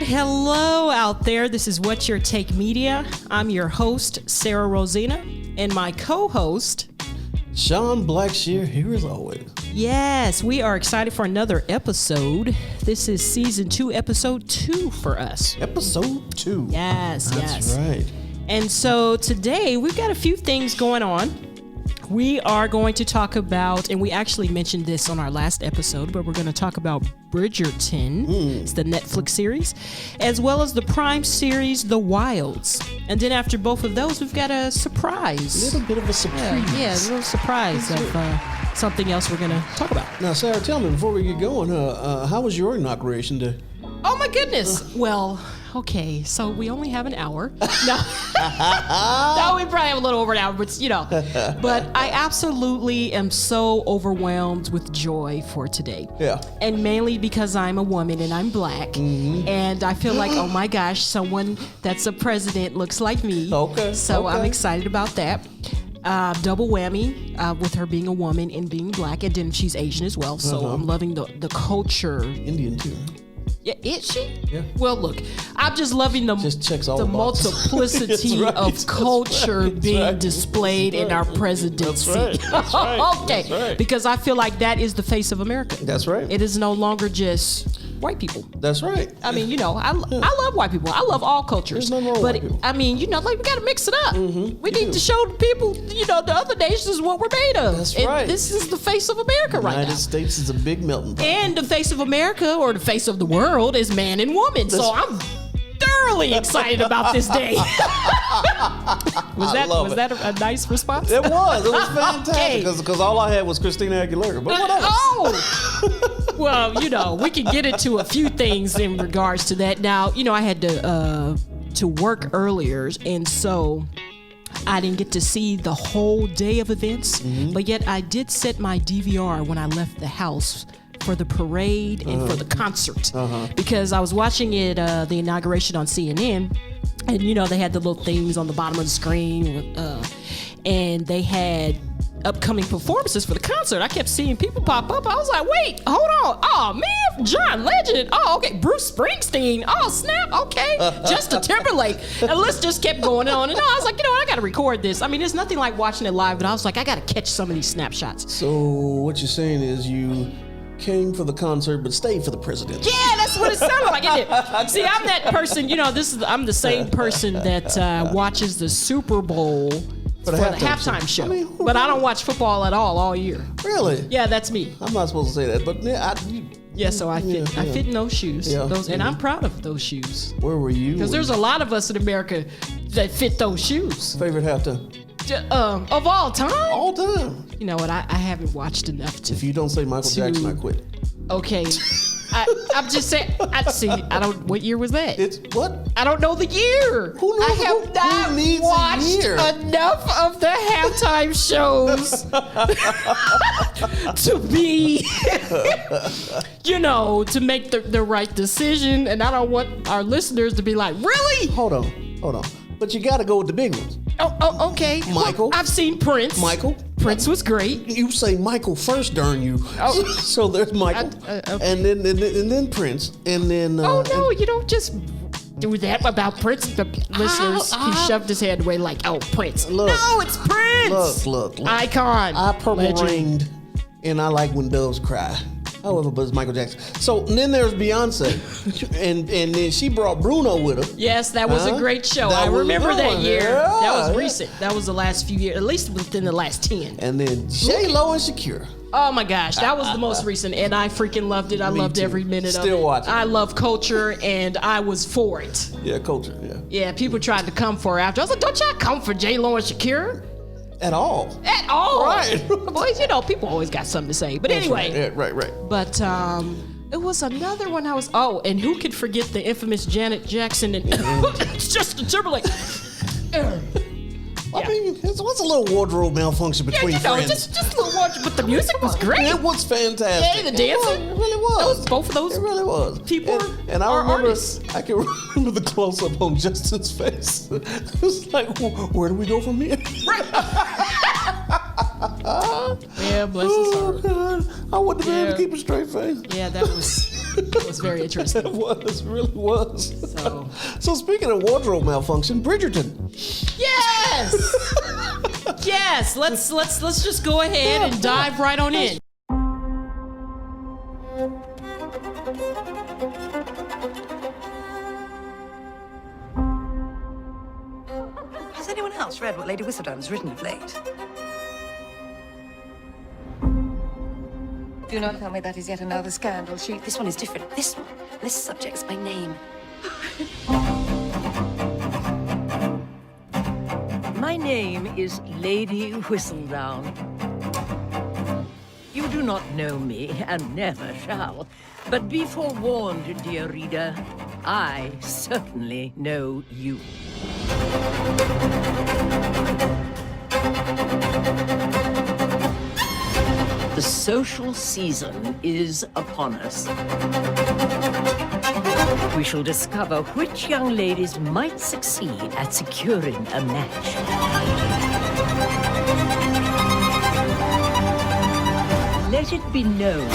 Hello out there. This is Whatsyourtakemedia. I'm your host, Sara Rosina, and my co-host, Sean Blackshear, here as always. Yes, we are excited for another episode. This is season 2, episode 2 for us. Episode 2. Yes. That's right. And so today we've got a few things going on. We are going to talk about, and we actually mentioned this on our last episode, but we're going to talk about Bridgerton. It's the Netflix series, as well as the Prime series, The Wilds. And then after both of those, we've got a surprise. A little bit of a surprise. Yeah, a little surprise of something else we're going to talk about. Now, Sarah, tell me, before we get going, how was your inauguration day? Oh, my goodness. Well, okay, so we only have an hour. No, we probably have a little over an hour, but But I absolutely am so overwhelmed with joy for today. Yeah. And mainly because I'm a woman and I'm black. Mm-hmm. And I feel like, oh my gosh, someone that's a president looks like me. Okay. So I'm excited about that. Double whammy with her being a woman and being black, and then she's Asian as well. So I'm loving the culture. Indian too. Yeah, is she? Yeah. Well, look, I'm just loving the multiplicity of culture being displayed in our presidency. That's right. Okay. That's right. Because I feel like that is the face of America. That's right. It is no longer just white people. That's right. I mean, I love white people. I love all cultures. There's nothing wrong with white people. I mean, we got to mix it up. Mm-hmm. We need to show the people, the other nations what we're made of. That's and right. This is the face of America right now. United States is a big melting pot. And the face of America, or the face of the world, is man and woman. So I'm thoroughly excited about this day. Was that a nice response? It was fantastic because all I had was Christina Aguilera. But what else? Oh! Well, we can get into a few things in regards to that. Now, I had to work earlier, and so I didn't get to see the whole day of events, but yet I did set my DVR when I left the house for the parade and for the concert, because I was watching it, the inauguration on CNN, and they had the little things on the bottom of the screen, and they had upcoming performances for the concert. I kept seeing people pop up. I was like, wait, hold on. Oh man, John Legend. Oh, okay. Bruce Springsteen. Oh snap. Okay. Justin Timberlake. And the list just kept going on and on. I was like, I got to record this. I mean, it's nothing like watching it live, but I was like, I got to catch some of these snapshots. So what you're saying is you came for the concert but stayed for the presidency. Yeah, that's what it sounded like, isn't it? See, I'm that person, I'm the same person that watches the Super Bowl for the halftime show. But I don't watch football at all year. Really? Yeah, that's me. I'm not supposed to say that, but so I fit in those shoes. Yeah. And I'm proud of those shoes. Where were you? Because there's a lot of us in America that fit those shoes. Favorite halftime? Of all time? All time. You know what? I haven't watched enough to. If you don't say Michael Jackson, I quit. Okay. I'm just saying. I don't. What year was that? It's what? I don't know the year. Who knows? I have not watched enough of the halftime shows to be, to make the right decision. And I don't want our listeners to be like, really? Hold on. But you got to go with the big ones. Oh, okay. Michael. Well, I've seen Prince. Michael. Prince was great. You say Michael first, darn you. Oh. So there's Michael, okay. and then Prince, and then. No, you don't just do that about Prince. The listeners, he shoved his hand away like, oh, Prince. Look, no, it's Prince. Look. Icon. I purple rained, and I like when doves cry. However, but it's Michael Jackson. So and then there's Beyonce, and then she brought Bruno with her. Yes, that was a great show. I remember that year. Yeah, that was recent. That was the last few years, at least within the last 10. And then J-Lo and Shakira. Oh my gosh, that was the most recent, and I freaking loved it. I loved every minute of it. Still watching. I love culture, and I was for it. Yeah, culture. Yeah. Yeah, people tried to come for her after. I was like, don't y'all come for J-Lo and Shakira? At all. Right. Boys, people always got something to say. But anyway. Yeah, right. But it was another one I was. Oh, and who could forget the infamous Janet Jackson and Justin Timberlake? I mean, what's a little wardrobe malfunction between friends? Just a little wardrobe, but the music was great. It was fantastic. Yeah, the dancing. It really was. Both of those. It really was. People and I remember, artists. I can remember the close up on Justin's face. It was like, where do we go from here? Right. Yeah, bless his heart. Oh God, I wouldn't have been able to keep a straight face. Yeah, that was. It was very interesting. It really was. So, So speaking of wardrobe malfunction, Bridgerton. yes, yes. Let's just go ahead and dive right on in. Has anyone else read what Lady Whistledown's written of late? Do not tell me that is yet another scandal sheet. This one is different. This one lists subjects by name. My name is Lady Whistledown. You do not know me, and never shall. But be forewarned, dear reader, I certainly know you. The social season is upon us. We shall discover which young ladies might succeed at securing a match. Let it be known,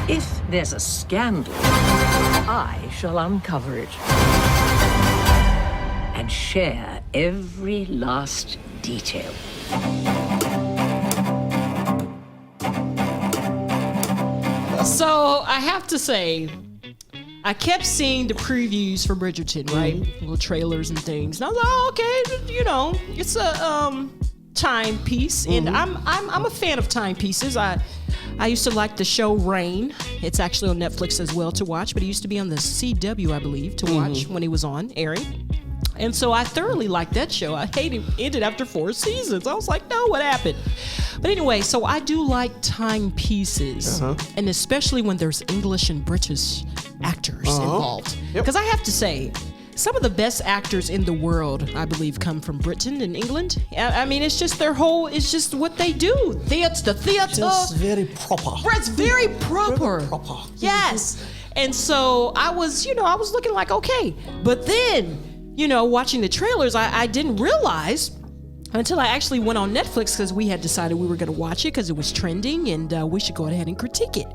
if there's a scandal, I shall uncover it and share every last detail. So I have to say, I kept seeing the previews for Bridgerton, right? Little trailers and things. And I was like, oh, okay, you know, it's a timepiece, and I'm a fan of timepieces. I used to like the show Rain. It's actually on Netflix as well to watch, but it used to be on the CW, I believe, to watch when it was on airing. And so I thoroughly liked that show. I hated it ended after 4 seasons. I was like, no, what happened? But anyway, so I do like timepieces, and especially when there's English and British actors involved. Because I have to say, some of the best actors in the world, I believe, come from Britain and England. I mean, it's just it's just what they do. The theater. Just very proper. It's very proper. Very proper. Yes. And so I was looking like, okay. But then, watching the trailers, I didn't realize until I actually went on Netflix, because we had decided we were going to watch it because it was trending and we should go ahead and critique it.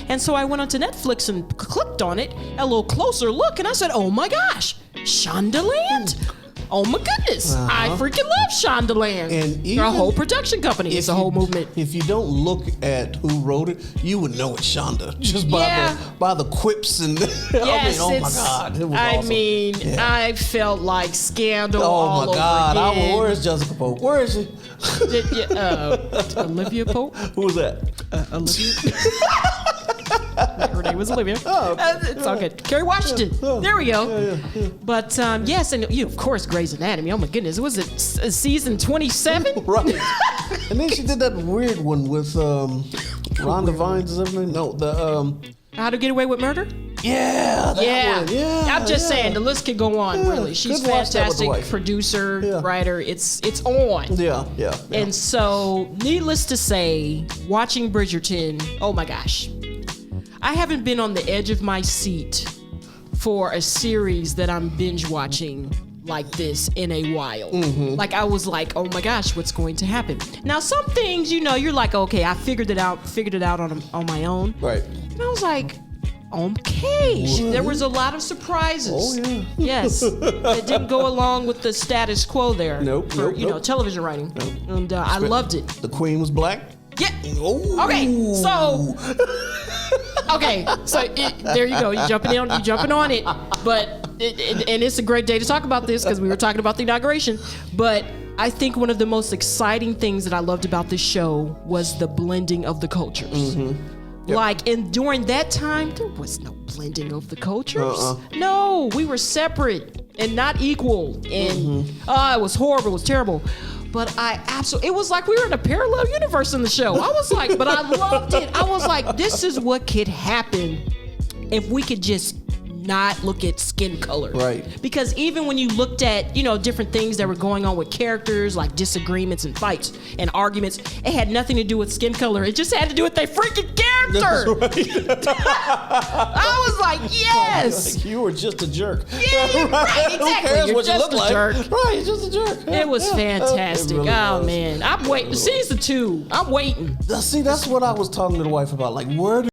And so I went onto Netflix and clicked on it, a little closer look, and I said, oh my gosh, Shondaland. Oh my goodness. I freaking love Shondaland. And They're a whole production company. It's a whole movement. If you don't look at who wrote it, you would know it's Shonda just by the quips and Yes, oh my God, it was awesome. I felt like Scandal Oh all my God, over again. where's Jessica Pope? Where is she? Olivia Pope? Who was that? Olivia? Her name was Olivia. It's all good. Kerry Washington. There we go. But yes, and of course, Grey's Anatomy. Oh my goodness, was it season 27? Right. And then she did that weird one with Rhonda Vines. Is that her name? No, the How to Get Away with Murder? that one. Yeah. I'm just saying, the list could go on. Really, she's Couldn't watch that with the fantastic wife. producer, writer. It's on. Yeah. And so, needless to say, watching Bridgerton, oh my gosh. I haven't been on the edge of my seat for a series that I'm binge watching like this in a while. Like, I was like, oh my gosh, what's going to happen? Now, some things, you're like, okay, I figured it out on my own. Right. And I was like, okay. There was a lot of surprises. Oh, yeah. Yes. It didn't go along with the status quo there. Nope, For, nope. television writing. Nope. And I loved it. The Queen was black. Yeah. Oh. Okay, so there you go. You're jumping on it. But and it's a great day to talk about this because we were talking about the inauguration. But I think one of the most exciting things that I loved about this show was the blending of the cultures. Yep. And during that time, there was no blending of the cultures. No, we were separate and not equal. And it was horrible. It was terrible. But it was like we were in a parallel universe in the show. I was like, but I loved it. I was like, this is what could happen if we could just not look at skin color. Right. Because even when you looked at, different things that were going on with characters, like disagreements and fights and arguments, it had nothing to do with skin color. It just had to do with their freaking character. That's right. I was like, yes. Like, you were just a jerk. Yeah, right, exactly. Who cares You're what you just look a like? jerk. Right, you're just a jerk. It was fantastic. It really was. Man, I'm waiting. Season 2. I'm waiting. See, that's what I was talking to the wife about. Like, where do